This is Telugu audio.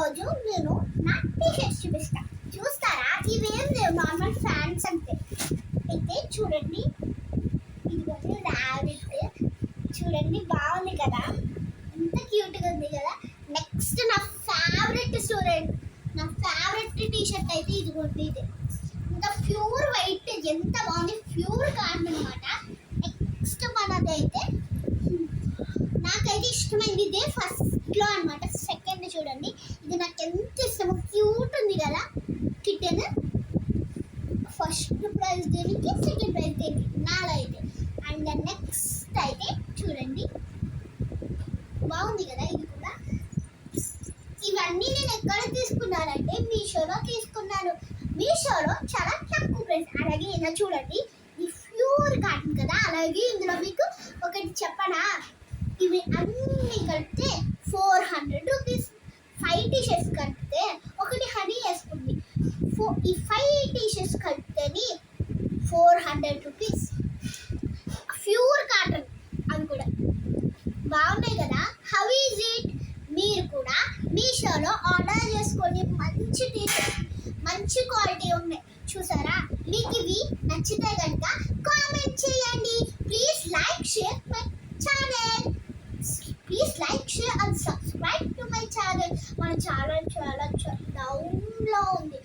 ఈరోజు నేను నా టీషర్ట్స్ చూపిస్తాను. చూస్తారా? ఇవేం లేవు, నార్మల్ ఫ్యాన్స్ అంతే. అయితే చూడండి, ఇదిగోండి ర్యాబిట్. చూడండి, బాగుంది కదా, ఎంత క్యూట్గా ఉంది కదా. నెక్స్ట్ నా ఫేవరెట్ స్టూడెంట్, నా ఫేవరెట్ టీషర్ట్ అయితే ఇదిగోండి, ఇది ఇంకా ప్యూర్ వైట్, ఎంత బాగుంది, ప్యూర్ కాటన్ అనమాట. నెక్స్ట్ మనది అయితే నాకైతే ఇష్టమైంది ఇదే ఫస్ట్లో అనమాట. సెకండ్ చూడండి, ఇది నాకు ఎంత ఇష్టమో, క్యూట్ ఉంది కదా కిటెన్. ఫస్ట్ ప్రైజ్ దేనికి, సెకండ్ ప్రైజ్ దేనికి, నాలో అయితే. అండ్ నెక్స్ట్ అయితే చూడండి, బాగుంది కదా ఇది కూడా. ఇవన్నీ నేను ఎక్కడ తీసుకున్నానంటే మీషోలో తీసుకున్నాను. మీషోలో చాలా తక్కువ ప్రైస్. అలాగే ఇలా చూడండి, ఇది ప్యూర్ కాటన్ కదా. అలాగే ఇందులో మీకు ఒకటి చెప్పనా, ఇవి అన్నీ కలిపితే 400 రూపీస్. 5 టీషర్ట్స్ కలిపితే ఒకటి హనీ వేసుకుంది. ఈ 5 టీషర్ట్స్ కలిపితేని 400 రూపీస్. ప్యూర్ కాటన్, అవి కూడా బాగున్నాయి కదా. How is it? మీరు కూడా మీషోలో ఆర్డర్ చేసుకోండి. మంచి టీషర్ట్స్, మంచి క్వాలిటీ ఉన్నాయి. చూసారా? మీకు ఇవి నచ్చితే కనుక కామెంట్ చేయండి. Please like, share my channel. Please like, share and subscribe to my channel. మన ఛానల్ చాలా డౌన్లో ఉంది.